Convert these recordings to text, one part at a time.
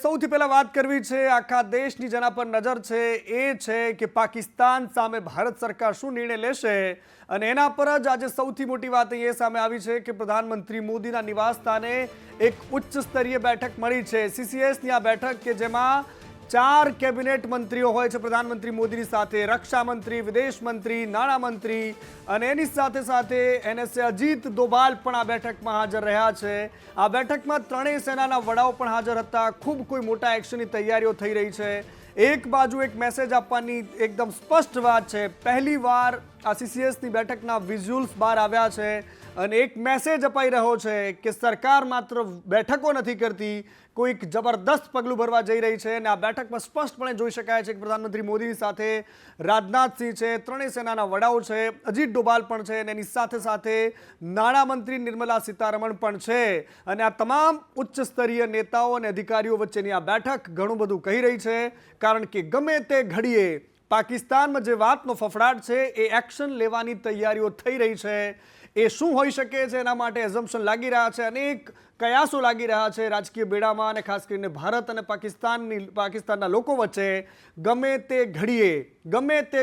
સૌથી પહેલા વાત કરવી છે આખા દેશની જેના પર નજર છે એ છે કે પાકિસ્તાન સામે ભારત સરકાર શું નિર્ણય લેશે અને એના પર જ આજે સૌથી મોટી વાત એ સામે આવી છે કે પ્રધાનમંત્રી મોદીના નિવાસસ્થાને એક ઉચ્ચ સ્તરીય બેઠક મળી છે। CCSની આ બેઠક કે જેમાં 4 કેબિનેટ મંત્રીઓ હોય છે પ્રધાનમંત્રી મોદીની સાથે, રક્ષા મંત્રી, વિદેશ મંત્રી, નાણાં મંત્રી અને એની સાથે સાથે NSA અજીત ડોભાલ પણ આ બેઠકમાં હાજર રહ્યા છે। આ બેઠકમાં ત્રણેય સેનાના વડાઓ પણ હાજર હતા। ખૂબ કોઈ મોટા એક્શનની તૈયારીઓ થઈ રહી છે। એક બાજુ એક મેસેજ આપવાની એકદમ સ્પષ્ટ વાત છે। પહેલીવાર આ CCSની બેઠકના વિઝ્યુઅલ્સ બહાર આવ્યા છે અને એક મેસેજ અપાઈ રહ્યો છે કે સરકાર માત્ર બેઠકો નથી કરતી, કોઈક જબરદસ્ત પગલું ભરવા જઈ રહી છે અને આ બેઠકમાં સ્પષ્ટપણે જોઈ શકાય છે કે પ્રધાનમંત્રી મોદીની સાથે રાજનાથસિંહ છે, ત્રણેય સેનાના વડાઓ છે, અજીત ડોભાલ પણ છે અને એની સાથે સાથે નાણામંત્રી નિર્મલા સીતારમણ પણ છે અને આ તમામ ઉચ્ચ સ્તરીય નેતાઓ અને અધિકારીઓ વચ્ચેની આ બેઠક ઘણું બધું કહી રહી છે। કારણ કે ગમે તે ઘડીએ પાકિસ્તાનમાં જે વાતનો ફફડાટ છે એ એક્શન લેવાની તૈયારીઓ થઈ રહી છે। એ શું હોઈ શકે છે એના માટે એઝમ્પશન લાગી રહ્યા છે, અનેક કયાસો લાગી રહ્યા છે રાજકીય બેડામાં અને ખાસ કરીને ભારત અને પાકિસ્તાનના લોકો વચ્ચે ગમે તે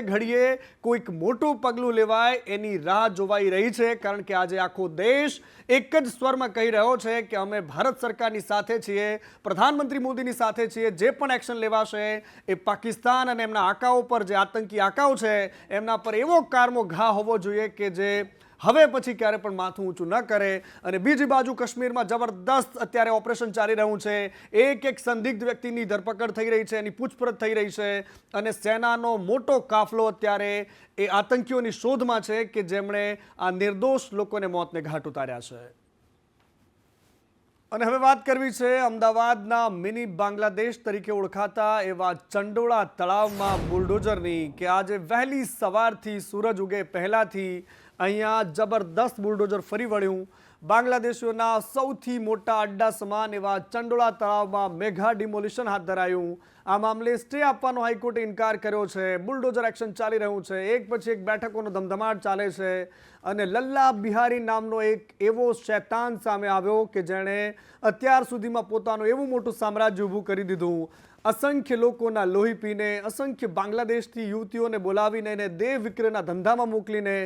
ઘડીએ કોઈક મોટું પગલું લેવાય એની રાહ જોવાઈ રહી છે। કારણ કે આજે આખો દેશ એક જ સ્વરમાં કહી રહ્યો છે કે અમે ભારત સરકારની સાથે છીએ, પ્રધાનમંત્રી મોદીની સાથે છીએ। જે પણ એક્શન લેવાશે એ પાકિસ્તાન અને એમના આકાઓ પર, જે આતંકી આકાઓ છે એમના પર એવો કારમો ઘા હોવો જોઈએ કે જે હવે પછી ક્યારે પણ માથું ઊંચું ન કરે। અને બીજી બાજુ કાશ્મીરમાં જબરદસ્ત અત્યારે ઓપરેશન ચાલી રહ્યું છે। એક સંદિગ્ધ વ્યક્તિની ધરપકડ થઈ રહી છે, એની પૂછપરછ થઈ રહી છે અને સેનાનો મોટો કાફલો અત્યારે એ આતંકીઓની શોધમાં છે કે જેમણે આ નિર્દોષ લોકોને મોતને ઘાટ ઉતાર્યા છે। અને હવે વાત કરવી છે અમદાવાદના મિની બાંગ્લાદેશ તરીકે ઓળખાતા એવા ચંડોળા તળાવમાં બુલડોઝરની કે આજે વહેલી સવારથી સૂરજ ઉગે પહેલાથી અહીંયા જબરદસ્ત બુલડોઝર ફરી વળ્યું। બાંગ્લાદેશીઓના સૌથી મોટા અડ્ડા સમાન એવા ચંડોળા તળાવમાં મેગા ડિમોલિશન હાથ ધરાયું। આ મામલે સ્ટે આપવાનો હાઈકોર્ટે ઇનકાર કર્યો છે। બુલડોઝર એક્શન ચાલી રહ્યું છે, એક પછી એક બેઠકોનો ધમધમાટ ચાલે છે અને લલ્લા બિહારી નામનો એક એવો શૈતાન સામે આવ્યો કે જેણે અત્યાર સુધીમાં પોતાનું એવું મોટું સામ્રાજ્ય ઊભું કરી દીધું। અસંખ્ય લોકોના લોહી પીને, અસંખ્ય બાંગ્લાદેશથી યુવતીઓને બોલાવીને એને દેહ વિક્રયના ધંધામાં મોકલીને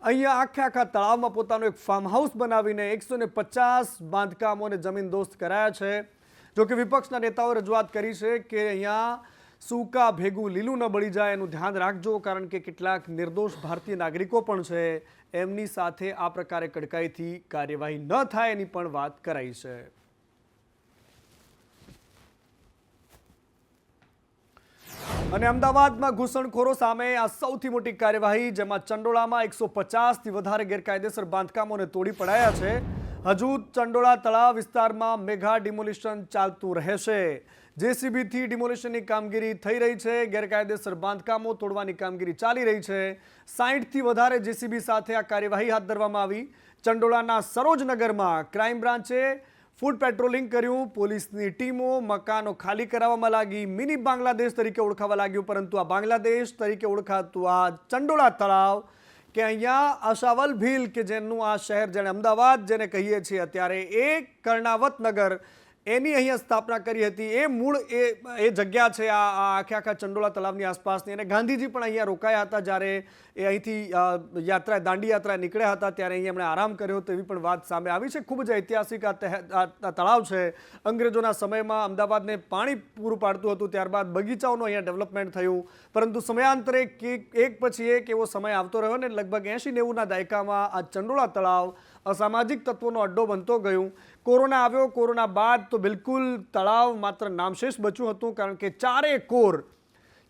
અહીંયા આખા તળાવમાં પોતાનું એક ફાર્મ હાઉસ બનાવીને 150 બાંધકામોને જમીનદોસ્ત કરાયા છે। જોકે વિપક્ષના નેતાઓએ રજૂઆત કરી છે કે અહીંયા સૂકા ભેગું લીલું ન બળી જાય એનું ધ્યાન રાખજો, કારણ કે કેટલાક નિર્દોષ ભારતીય નાગરિકો પણ છે, એમની સાથે આ પ્રકારે કડકાઈથી કાર્યવાહી ન થાય એની પણ વાત કરાઈ છે। અને અમદાવાદમાં ઘૂસણખોરો સામે આ સૌથી મોટી કાર્યવાહી, જેમાં ચંડોળામાં 150થી વધારે ગેરકાયદેસર બાંધકામોને તોડી પડાયા છે। હજુ ચંડોળા તળાવ વિસ્તારમાં મેગા ડિમોલિશન ચાલતું રહેશે। JCBથી ડિમોલિશનની કામગીરી થઈ રહી છે, ગેરકાયદેસર બાંધકામો તોડવાની કામગીરી ચાલી રહી છે। 60થી વધારે JCB સાથે આ કાર્યવાહી હાથ ધરવામાં આવી। ચંડોળાના સરોજનગરમાં ક્રાઇમ બ્રાન્ચે ફૂડ પેટ્રોલિંગ કર્યું, પોલીસની ટીમો મકાનો ખાલી કરાવવામાં લાગી, મિની બાંગ્લાદેશ તરીકે ઓળખાવા લાગ્યું। પરંતુ આ બાંગ્લાદેશ તરીકે ઓળખાતું આ ચંડોળા તળાવ કે અહીંયા આશાવલ ભીલ કે જેનું આ શહેર જેને અમદાવાદ જેને કહીએ છીએ અત્યારે, એ કર્ણાવત નગર એની અહીંયા સ્થાપના કરી હતી। એ મૂળ એ જગ્યા છે આ આખા ચંડોળા તળાવની આસપાસની। અને ગાંધીજી પણ અહીંયા રોકાયા હતા જ્યારે એ અહીંથી દાંડી યાત્રા નીકળ્યા હતા, ત્યારે અહીંયા એમણે આરામ કર્યો તેવી પણ વાત સામે આવી છે। ખૂબ જ ઐતિહાસિક આ તળાવ છે। અંગ્રેજોના સમયમાં અમદાવાદને પાણી પૂરું પાડતું હતું, ત્યારબાદ બગીચાઓનું અહીંયા ડેવલપમેન્ટ થયું, પરંતુ સમયાંતરે એક પછી એક એવો સમય આવતો રહ્યો ને લગભગ 80-90ના દાયકામાં આ ચંડોળા તળાવ અસામાજિક તત્વોનો અડ્ડો બનતો ગયું। કોરોના આવ્યો, કોરોના બાદ તો બિલકુલ તળાવ માત્ર નામશેષ બચ્યું હતું, કારણ કે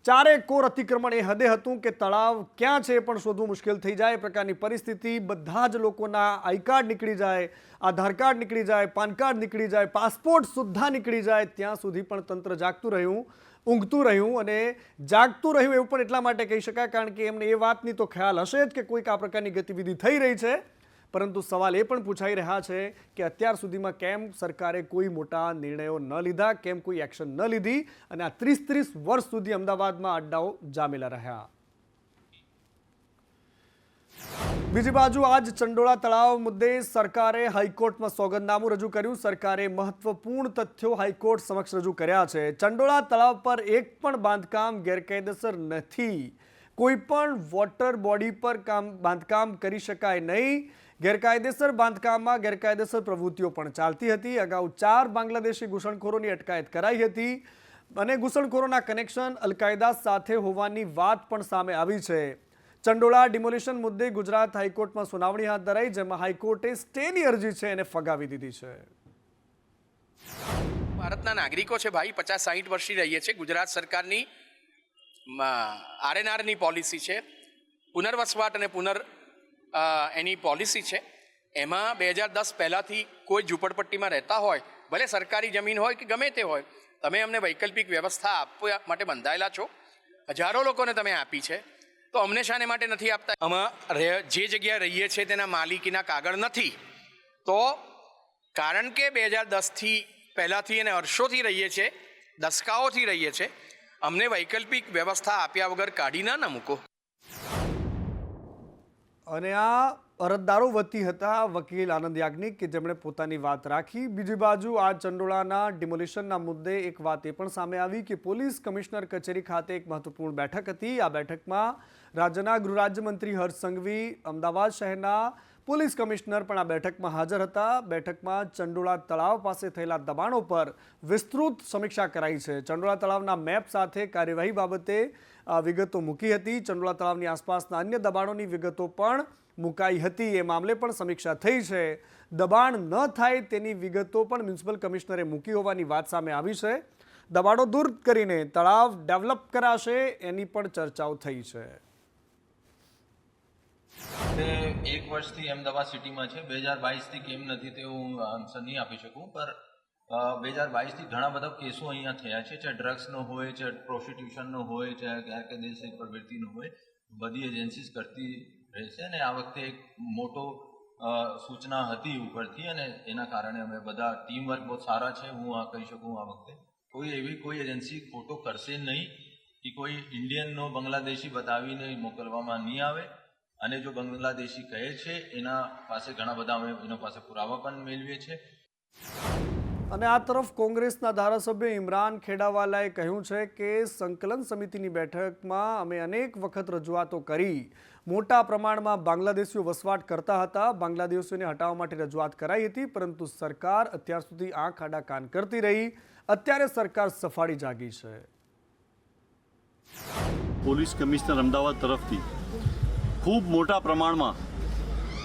ચારે કોર અતિક્રમણ એ હદે હતું કે તળાવ ક્યાં છે પણ શોધવું મુશ્કેલ થઈ જાય એ પ્રકારની પરિસ્થિતિ। બધા જ લોકોના આઈ કાર્ડ નીકળી જાય, આધાર કાર્ડ નીકળી જાય, પાન કાર્ડ નીકળી જાય, પાસપોર્ટ સુદ્ધા નીકળી જાય, ત્યાં સુધી પણ તંત્ર જાગતું રહ્યું, ઊંઘતું રહ્યું। અને જાગતું રહ્યું એવું પણ એટલા માટે કહી શકાય કારણ કે એમને એ વાતની તો ખ્યાલ હશે જ કે કોઈક આ પ્રકારની ગતિવિધિ થઈ રહી છે, પરંતુ સવાલ એ પણ પૂછાઈ રહ્યા છે કે અત્યાર સુધીમાં કેમ સરકારે કોઈ મોટા નિર્ણયો ન લીધા, કેમ કોઈ એક્શન ન લીધી અને આ 30 વર્ષ સુધી અમદાવાદમાં અડ્ડાઓ જામેલા રહ્યા। બીજી બાજુ આજ ચંડોળા તળાવ મુદ્દે સરકારે હાઈકોર્ટમાં સોગંદનામું રજૂ કર્યું. સરકારે મહત્વપૂર્ણ તથ્યો હાઈકોર્ટ સમક્ષ રજૂ કર્યા છે. ચંડોળા તળાવ પર એક પણ બાંધકામ ગેરકાયદેસર નથી. કોઈ પણ વોટર બોડી પર બાંધકામ કરી શકાય નહીં. ગેરકાયદેસર બાંધકામમાં ગેરકાયદેસર પ્રવૃત્તિઓ પણ ચાલતી હતી. અગાઉ 4 બાંગ્લાદેશી ઘૂસણખોરોની અટકાયત કરાઈ હતી અને ઘૂસણખોરોના કનેક્શન અલ-કાયદા સાથે હોવાની વાત પણ સામે આવી છે. ચંડોળા ડિમોલિશન મુદ્દે ગુજરાત હાઈકોર્ટમાં સુનાવણી હાથ ધરાઈ, જેમાં હાઈકોર્ટે સ્ટેની અરજી છે એને ફગાવી દીધી છે. ભારતના નાગરિકો છે ભાઈ, 50-60 વર્ષથી રહીએ છીએ. ગુજરાત સરકારની આરએનઆરની પોલિસી છે, પુનર્વસવાટ અને એની પોલિસી છે. એમાં 2010 પહેલાંથી કોઈ ઝૂંપડપટ્ટીમાં રહેતા હોય, ભલે સરકારી જમીન હોય કે ગમે તે હોય, તમે અમને વૈકલ્પિક વ્યવસ્થા આપવા માટે બંધાયેલા છો. હજારો લોકોને તમે આપી છે, તો અમને શાને માટે નથી આપતા? આમાં જે જગ્યાએ રહીએ છીએ તેના માલિકીના કાગળ નથી, તો કારણ કે 2010થી પહેલાંથી અને વર્ષોથી રહીએ છીએ, દસકાઓથી રહીએ છીએ, અમને વૈકલ્પિક વ્યવસ્થા આપ્યા વગર કાઢી ના મૂકો. અને આ અરજદારો વતી હતા વકીલ આનંદ યાજ્ઞિક, કે જેમણે પોતાની વાત રાખી. બીજી બાજુ આ ચંડોળાના ડિમોલિશનના મુદ્દે એક વાત એ પણ સામે આવી કે પોલીસ કમિશનર કચેરી ખાતે એક મહત્વપૂર્ણ બેઠક હતી. આ બેઠકમાં રાજ્યના ગૃહ રાજ્યમંત્રી હર્ષ સંઘવી, અમદાવાદ શહેરના પોલીસ કમિશનર પણ આ બેઠકમાં હાજર હતા. બેઠકમાં ચંડોળા તળાવ પાસે થયેલા દબાણો પર વિસ્તૃત સમીક્ષા કરાઈ છે. ચંડોળા તળાવના મેપ સાથે કાર્યવાહી બાબતે વિગતો મૂકી હતી. ચંડોળા તળાવની આસપાસના અન્ય દબાણોની વિગતો પણ મુકાઈ હતી. એ મામલે પણ સમીક્ષા થઈ છે. દબાણ ન થાય તેની વિગતો પણ મ્યુનિસિપલ કમિશનરે મૂકી હોવાની વાત સામે આવી છે. દબાણો દૂર કરીને તળાવ ડેવલપ કરાશે એની પણ ચર્ચાઓ થઈ છે. એક વર્ષથી અમદાવાદ સિટીમાં છે. 2022થી કેમ નથી તે હું આન્સર નહીં આપી શકું, પર 2022થી ઘણા બધા કેસો અહીંયા થયા છે, ચાહે ડ્રગ્સનો હોય, ચાહે પ્રોસ્ટિટ્યુશનનો હોય, ચાહે ગેરકાયદેસર પ્રવૃત્તિનો હોય. બધી એજન્સીસ કરતી રહેશે અને આ વખતે એક મોટો સૂચના હતી ઉપરથી અને એના કારણે અમે બધા ટીમવર્ક બહુ સારા છે. હું આ કહી શકું, આ વખતે કોઈ એજન્સી ખોટો કરશે નહીં કે કોઈ ઇન્ડિયનનો બાંગ્લાદેશી બતાવીને મોકલવામાં નહીં આવે. અને જો બાંગ્લાદેશી કહે છે એના પાસે ઘણા બધા અમે એના પાસે પુરાવા પણ મેળવીએ છીએ. અને આ તરફ કોંગ્રેસના ધારાસભ્ય ઇમરાન ખેડાવાલાએ કહ્યું છે કે સંકલન સમિતિની બેઠકમાં અમે અનેક વખત રજૂઆતો કરી. મોટા પ્રમાણમાં બાંગ્લાદેશીઓ વસવાટ કરતા હતા. બાંગ્લાદેશીઓને હટાવવા માટે રજૂઆત કરાઈ હતી, પરંતુ સરકાર અત્યાર સુધી આંખ આડા કાન કરતી રહી. અત્યારે સરકાર સફાળી જાગી છે. પોલીસ કમિશનર અમદાવાદ તરફથી ખૂબ મોટા પ્રમાણમાં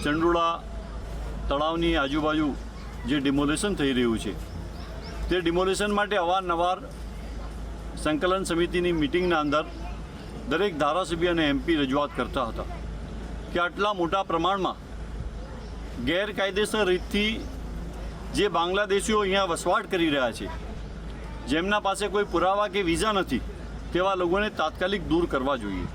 ચંડોળા તળાવની આજુબાજુ જે ડિમોલેશન થઈ રહ્યું છે તે ડિમોલેશન માટે અવારનવાર સંકલન સમિતિની મિટિંગના અંદર દરેક ધારાસભ્ય અને એમપી રજૂઆત કરતા હતા કે આટલા મોટા પ્રમાણમાં ગેરકાયદેસર રીતથી જે બાંગ્લાદેશીઓ અહીંયા વસવાટ કરી રહ્યા છે, જેમના પાસે કોઈ પુરાવા કે વિઝા નથી, તેવા લોકોને તાત્કાલિક દૂર કરવા જોઈએ.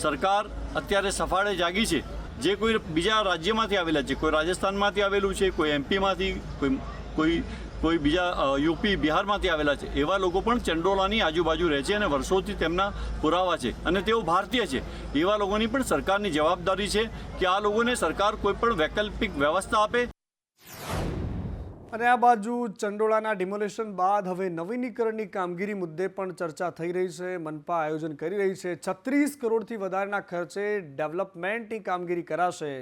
સરકાર અત્યારે સફાળે જાગી છે. જે કોઈ બીજા રાજ્યમાંથી આવેલા છે, કોઈ રાજસ્થાનમાંથી આવેલું છે, કોઈ એમપીમાંથી, કોઈ બીજા યુપી બિહારમાંથી આવેલા છે, એવા લોકો પણ ચંડોળાની આજુબાજુ રહે છે અને વર્ષોથી તેમના પુરાવા છે અને તેઓ ભારતીય છે. એવા લોકોની પણ સરકારની જવાબદારી છે કે આ લોકોને સરકાર કોઈ પણ વૈકલ્પિક વ્યવસ્થા આપે. અને આ બાજુ ચંડોળાના ડિમોલેશન બાદ હવે નવીનીકરણની કામગીરી મુદ્દે પણ ચર્ચા થઈ રહી છે. મનપા આયોજન કરી રહી છે. 36 કરોડથી વધારેના ખર્ચે ડેવલપમેન્ટની કામગીરી કરાશે.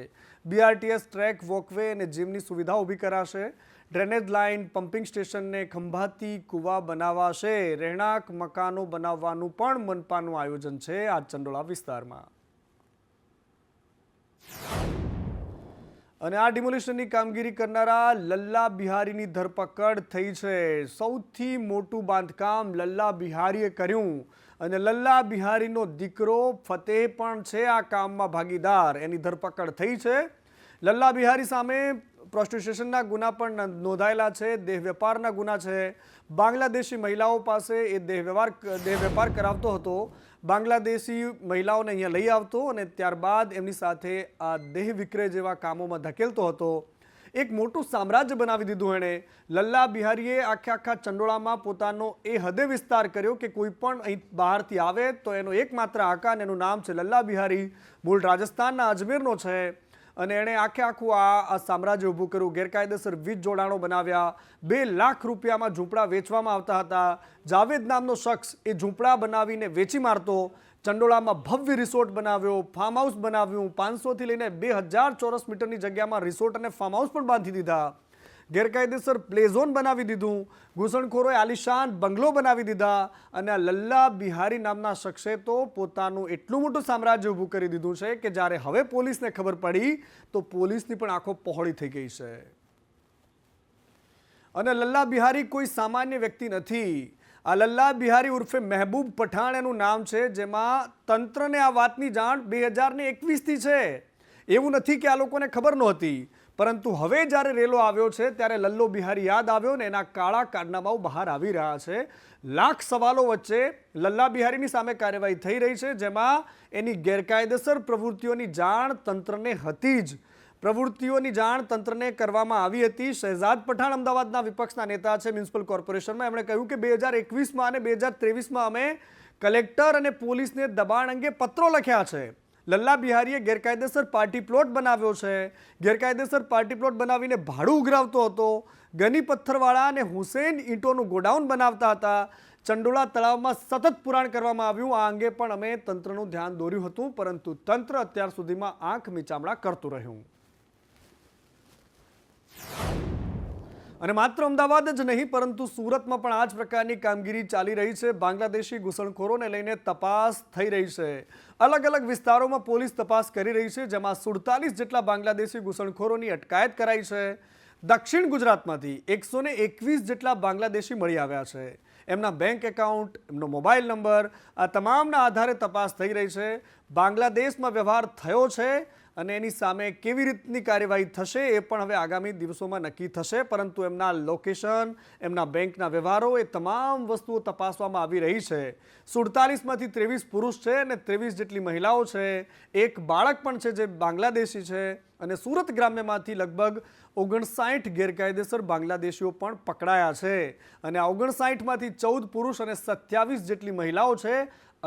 બીઆરટીએસ ટ્રેક, વોકવે અને જીમની સુવિધા ઊભી કરાશે. ડ્રેનેજ લાઇન, પમ્પિંગ સ્ટેશનને ખંભાતી કૂવા બનાવાશે. રહેણાંક મકાનો બનાવવાનું પણ મનપાનું આયોજન છે આ ચંડોળા વિસ્તારમાં. અને આ ડિમોલિશનની કામગીરી કરનારા લલ્લા બિહારીની ધરપકડ થઈ છે. સૌથી મોટું બાંધકામ લલ્લા બિહારીએ કર્યું અને લલ્લા બિહારીનો દીકરો ફતેહ પણ છે આ કામમાં ભાગીદાર. એની ધરપકડ થઈ છે. લલ્લા બિહારી સામે પ્રોસ્ટિટ્યુશનના ગુના પણ નોંધાયેલા છે, દેહ વેપારના ગુના છે. બાંગ્લાદેશી મહિલાઓ પાસે એ દેહ વેપાર કરાવતો હતો. બાંગ્લાદેશી મહિલાઓને અહીંયા લઈ આવતો અને ત્યારબાદ એમની સાથે આ દેહ વિક્રય જેવા કામોમાં ધકેલતો હતો. એક મોટું સામ્રાજ્ય બનાવી દીધું એણે. લલ્લા બિહારીએ આખા ચંડોળામાં પોતાનો એ હદે વિસ્તાર કર્યો કે કોઈ પણ અહીં બહારથી આવે તો એનો એકમાત્ર આકા અને એનું નામ છે લલ્લા બિહારી. મૂળ રાજસ્થાનના અજમેરનો છે અને એણે આખું આ સામ્રાજ્ય ઊભું કર્યું. ગેરકાયદેસર વીજ જોડાણો બનાવ્યા. 2 લાખ રૂપિયામાં ઝૂંપડા વેચવામાં આવતા હતા. જાવેદ નામનો શખ્સ એ ઝૂંપડા બનાવીને વેચી મારતો. ચંડોળામાં ભવ્ય રિસોર્ટ બનાવ્યો, ફાર્મ હાઉસ બનાવ્યું. 500થી લઈને 2000 ચોરસ મીટરની જગ્યામાં રિસોર્ટ અને ફાર્મ હાઉસ પણ બાંધી દીધા. ગેરકાયદેસર પ્લે ઝોન બનાવી દીધું. ઘૂસણખોરોએ આલિશાન બંગલો બનાવી દીધા. અને આ લલ્લા બિહારી નામના શખ્સે તો પોતાનું એટલું મોટું સામ્રાજ્ય ઊભું કરી દીધું છે કે જ્યારે હવે પોલીસને ખબર પડી તો પોલીસની પણ આંખો પહોળી થઈ ગઈ છે. અને લલ્લા બિહારી કોઈ સામાન્ય વ્યક્તિ નથી. આ લલ્લા બિહારી ઉર્ફે મહેબૂબ પઠાણ એનું નામ છે, જેમાં તંત્રને આ વાતની જાણ 2021થી છે. એવું નથી કે આ લોકોને ખબર નહોતી, પરંતુ હવે જ્યારે રેલો આવ્યો છે ત્યારે લલ્લો બિહારી યાદ આવ્યો ને એના કાળા કારનામાઓ બહાર આવી રહ્યા છે. લાખ સવાલો વચ્ચે લલ્લા બિહારીની સામે કાર્યવાહી થઈ રહી છે, જેમાં એની ગેરકાયદેસર પ્રવૃત્તિઓની જાણ તંત્રને હતી જ. પ્રવૃત્તિઓની જાણ તંત્રને કરવામાં આવી હતી. શહેજાદ પઠાણ અમદાવાદના વિપક્ષના નેતા છે મ્યુનિસિપલ કોર્પોરેશનમાં. એમણે કહ્યું કે 2021માં અને 2023માં અમે કલેક્ટર અને પોલીસને દબાણ અંગે પત્રો લખ્યા છે. લલ્લા બિહારીએ ગેરકાયદેસર પાર્ટી પ્લોટ બનાવ્યો છે. ગેરકાયદેસર પાર્ટી પ્લોટ બનાવીને ભાડું ઉઘરાવતો હતો. ગની પથ્થરવાળા અને હુસેન ઈંટોનું ગોડાઉન બનાવતા હતા. ચંડોળા તળાવમાં સતત પુરાણ કરવામાં આવ્યું. આ અંગે પણ અમે તંત્રનું ધ્યાન દોર્યું હતું, પરંતુ તંત્ર અત્યાર સુધીમાં આંખ મીચામણા કરતું રહ્યું. અને માત્ર અમદાવાદ જ નહીં, પરંતુ સુરતમાં પણ આ જ પ્રકારની કામગીરી ચાલી રહી છે. બાંગ્લાદેશી ઘૂસણખોરોને લઈને તપાસ થઈ રહી છે. અલગ અલગ વિસ્તારોમાં પોલીસ તપાસ કરી રહી છે, જેમાં 47 જેટલા બાંગ્લાદેશી ઘૂસણખોરોની અટકાયત કરાઈ છે. દક્ષિણ ગુજરાતમાંથી 121 જેટલા બાંગ્લાદેશી મળી આવ્યા છે. એમના બેંક એકાઉન્ટ, એમનો મોબાઈલ નંબર, આ તમામના આધારે તપાસ થઈ રહી છે. બાંગ્લાદેશમાં વ્યવહાર થયો છે અને એની સામે કેવી રીતની કાર્યવાહી થશે એ પણ હવે આગામી દિવસોમાં નક્કી થશે. પરંતુ એમના લોકેશન, એમના બેંકના વ્યવહારો, એ તમામ વસ્તુઓ તપાસવામાં આવી રહી છે. 47માંથી 23 પુરુષ છે અને 23 જેટલી મહિલાઓ છે. એક બાળક પણ છે જે બાંગ્લાદેશી છે. અને સુરત ગ્રામ્યમાંથી લગભગ 59 ગેરકાયદેસર બાંગ્લાદેશીઓ પણ પકડાયા છે. અને આ 59માંથી 14 પુરુષ અને 27 જેટલી મહિલાઓ છે.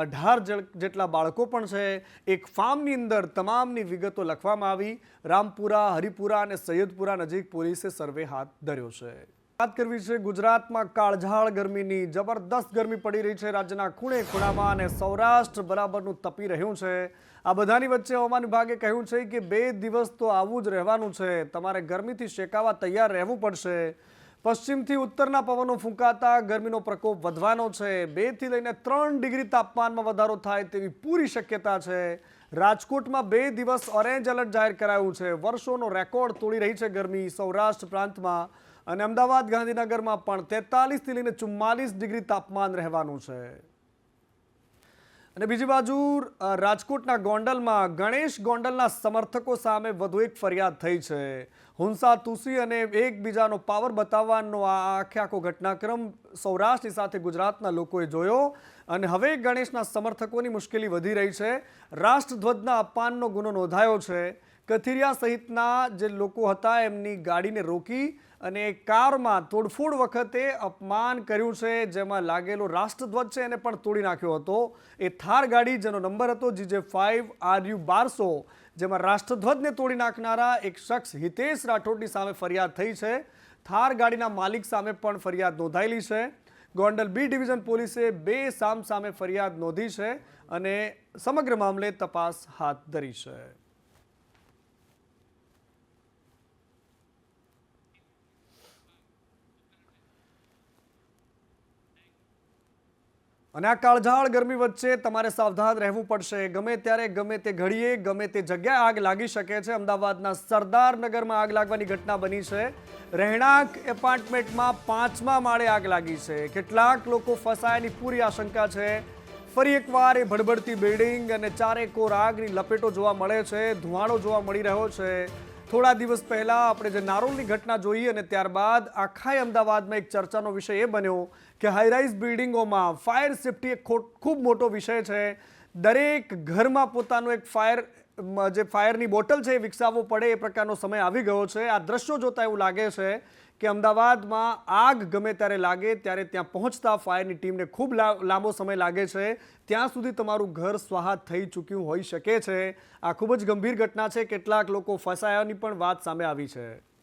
18 જેટલા બાળકો પણ છે. એક ફાર્મની અંદર તમામની વિગતો લખવામાં આવી. રામપુરા, હરિપુરા અને સૈયદપુરા નજીક પોલીસે સર્વે હાથ ધર્યો છે. વાત કરવી છે ગુજરાતમાં કાળઝાળ ગરમીની. જબરદસ્ત ગરમી પડી રહી છે રાજ્યના ખૂણે ખૂણામાં અને સૌરાષ્ટ્ર બરાબરનું તપી રહ્યું છે. આ બધાની વચ્ચે હવામાન વિભાગે કહ્યું છે કે 2 દિવસ તો આવું જ રહેવાનું છે. તમારે ગરમીથી શેકાવા તૈયાર રહેવું પડશે. પશ્ચિમથી ઉત્તરના પવનો ફૂંકાતા ગરમીનો પ્રકોપ વધવાનો છે. 2 થી લઈને 3 ડિગ્રી તાપમાનમાં વધારો થાય તેવી પૂરી શક્યતા છે. રાજકોટમાં 2 દિવસ ઓરેન્જ એલર્ટ જાહેર કરાયું છે. વર્ષોનો રેકોર્ડ તોડી રહી છે ગરમી સૌરાષ્ટ્ર પ્રાંતમાં. અને અમદાવાદ, ગાંધીનગરમાં પણ 43 થી લઈને 44 ડિગ્રી તાપમાન રહેવાનું છે. અને બીજી બાજુ રાજકોટના ગોંડલમાં ગણેશ ગોંડલના સમર્થકો સામે વધુ એક ફરિયાદ થઈ છે. હુંસા તુસી અને એકબીજાનો પાવર બતાવવાનો આ આખો ઘટનાક્રમ સૌરાષ્ટ્રની સાથે ગુજરાતના લોકોએ જોયો. અને હવે ગણેશના સમર્થકોની મુશ્કેલી વધી રહી છે. રાષ્ટ્રધ્વજના અપમાનનો ગુનો નોંધાયો છે. કથિરિયા સહિતના જે લોકો હતા એમની ગાડીને રોકી અને કારમાં તોડફોડ વખતે અપમાન કર્યું છે. જેમાં લાગેલો રાષ્ટ્રધ્વજ છે એને પણ તોડી નાખ્યો હતો. એ થાર ગાડી જેનો નંબર હતો GJ5 RU 1200, જેમાં રાષ્ટ્રધ્વજને તોડી નાખનારા એક શખ્સ હિતેશ રાઠોડની સામે ફરિયાદ થઈ છે. થાર ગાડીના માલિક સામે પણ ફરિયાદ નોંધાયેલી છે. ગોંડલ B ડિવિઝન પોલીસે 2 સામે ફરિયાદ નોંધી છે અને સમગ્ર મામલે તપાસ હાથ ધરી છે. અને આ કાળઝાળ ગરમી વચ્ચે તમારે સાવધાન રહેવું પડશે. ગમે ત્યારે, ગમે તે ઘડીએ, ગમે તે જગ્યાએ આગ લાગી શકે છે. અમદાવાદના સરદારનગરમાં આગ લાગવાની ઘટના બની છે. રહેણાંક એપાર્ટમેન્ટમાં 5મા માળે આગ લાગી છે. કેટલાક લોકો ફસાયાની પૂરી આશંકા છે. ફરી એકવાર એ ભડભડતી બિલ્ડિંગ અને ચારેકોર આગની લપેટો જોવા મળે છે. ધુમાડો જોવા મળી રહ્યો છે. થોડા દિવસ પહેલા આપણે જે નારોલની ઘટના જોઈ અને ત્યારબાદ આખા અમદાવાદમાં એક ચર્ચાનો વિષય એ બન્યો કે હાઈરાઇઝ બિલ્ડિંગોમાં ફાયર સેફ્ટી એક ખૂબ મોટો વિષય છે. દરેક ઘરમાં પોતાનું એક ફાયર જે ફાયરની બોટલ છે એ વિકસાવવો પડે એ પ્રકારનો સમય આવી ગયો છે. આ દ્રશ્યો જોતા એવું લાગે છે કે અમદાવાદમાં આગ ગમે ત્યારે લાગે ત્યારે ત્યાં પહોંચતા ફાયરની ટીમને ખૂબ લાંબો સમય લાગે છે. ત્યાં સુધી તમારું ઘર સ્વાહા થઈ ચૂક્યું હોઈ શકે છે. આ ખૂબ જ ગંભીર ઘટના છે. કેટલાક લોકો ફસાયાની પણ વાત સામે આવી છે.